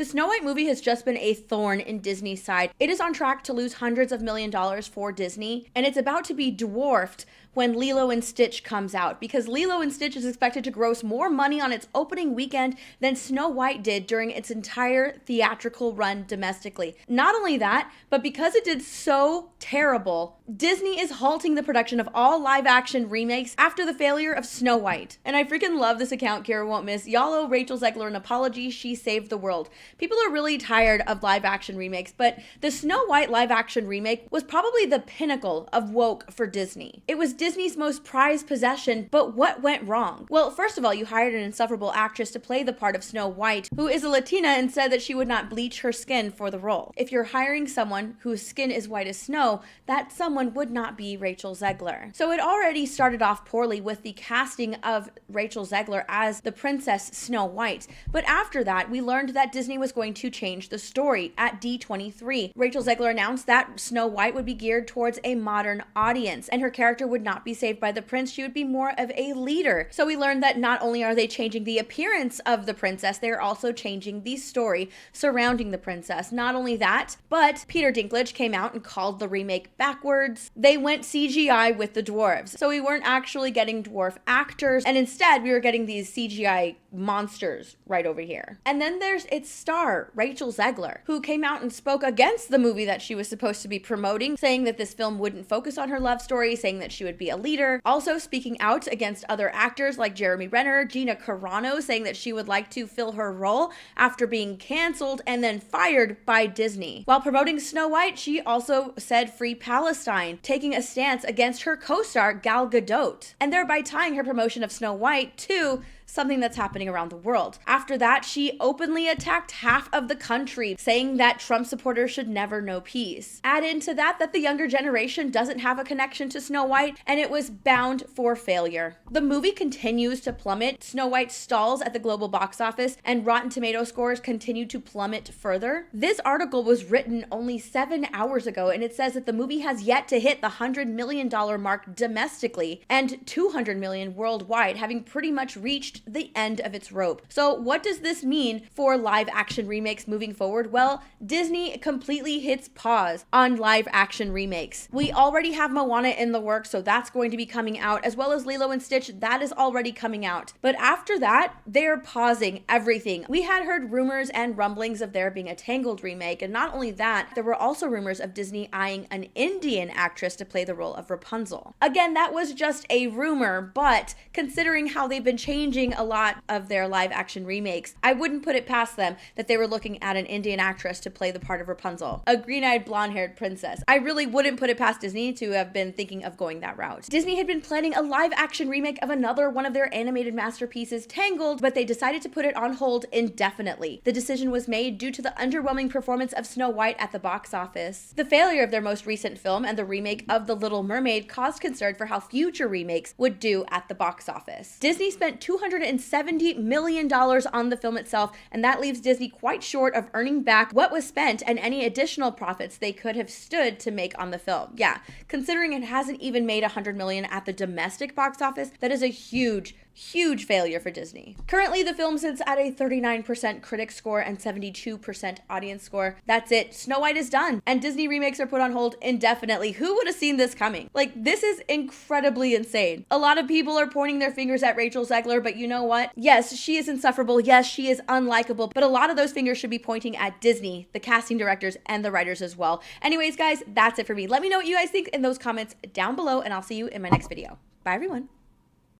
The Snow White movie has just been a thorn in Disney's side. It is on track to lose hundreds of million dollars for Disney, and it's about to be dwarfed when Lilo and Stitch comes out, because Lilo and Stitch is expected to gross more money on its opening weekend than Snow White did during its entire theatrical run domestically. Not only that, but because it did so terrible, Disney is halting the production of all live-action remakes after the failure of Snow White. And I freaking love this account Kira won't miss. Y'all owe Rachel Zegler an apology. She saved the world. People are really tired of live-action remakes, but the Snow White live-action remake was probably the pinnacle of woke for Disney. It was Disney's most prized possession, but what went wrong? Well, first of all, you hired an insufferable actress to play the part of Snow White, who is a Latina, and said that she would not bleach her skin for the role. If you're hiring someone whose skin is white as snow, that someone would not be Rachel Zegler. So it already started off poorly with the casting of Rachel Zegler as the Princess Snow White. But after that, we learned that Disney was going to change the story. At D23, Rachel Zegler announced that Snow White would be geared towards a modern audience, and her character would not be saved by the prince. She would be more of a leader. So we learned that not only are they changing the appearance of the princess, they're also changing the story surrounding the princess. Not only that, but Peter Dinklage came out and called the remake backwards. They went CGI with the dwarves. So we weren't actually getting dwarf actors, and instead we were getting these CGI monsters right over here. And then there's its star, Rachel Zegler, who came out and spoke against the movie that she was supposed to be promoting, saying that this film wouldn't focus on her love story, saying that she would be a leader. Also speaking out against other actors like Jeremy Renner, Gina Carano, saying that she would like to fill her role after being canceled and then fired by Disney. While promoting Snow White, she also said free Palestine, taking a stance against her co-star Gal Gadot, and thereby tying her promotion of Snow White to something that's happening around the world. After that, she openly attacked half of the country, saying that Trump supporters should never know peace. Add into that the younger generation doesn't have a connection to Snow White, and it was bound for failure. The movie continues to plummet. Snow White stalls at the global box office, and Rotten Tomato scores continue to plummet further. This article was written only 7 hours ago, and it says that the movie has yet to hit the $100 million mark domestically and $200 million worldwide, having pretty much reached the end of its rope. So what does this mean for live action remakes moving forward? Well, Disney completely hits pause on live action remakes. We already have Moana in the works, so that's going to be coming out, as well as Lilo and Stitch, that is already coming out. But after that, they're pausing everything. We had heard rumors and rumblings of there being a Tangled remake, and not only that, there were also rumors of Disney eyeing an Indian actress to play the role of Rapunzel. Again, that was just a rumor, but considering how they've been changing a lot of their live action remakes, I wouldn't put it past them that they were looking at an Indian actress to play the part of Rapunzel, a green-eyed blonde-haired princess. I really wouldn't put it past Disney to have been thinking of going that route. Disney had been planning a live action remake of another one of their animated masterpieces, Tangled, but they decided to put it on hold indefinitely. The decision was made due to the underwhelming performance of Snow White at the box office. The failure of their most recent film and the remake of The Little Mermaid caused concern for how future remakes would do at the box office. Disney spent $270 million on the film itself, and that leaves Disney quite short of earning back what was spent and any additional profits they could have stood to make on the film. Yeah, considering it hasn't even made $100 million at the domestic box office, that is a huge failure for Disney. Currently, the film sits at a 39% critic score and 72% audience score. That's it. Snow White is done, and Disney remakes are put on hold indefinitely. Who would have seen this coming? Like, this is incredibly insane. A lot of people are pointing their fingers at Rachel Zegler, but you know what? Yes, she is insufferable. Yes, she is unlikable, but a lot of those fingers should be pointing at Disney, the casting directors, and the writers as well. Anyways, guys, that's it for me. Let me know what you guys think in those comments down below, and I'll see you in my next video. Bye, everyone.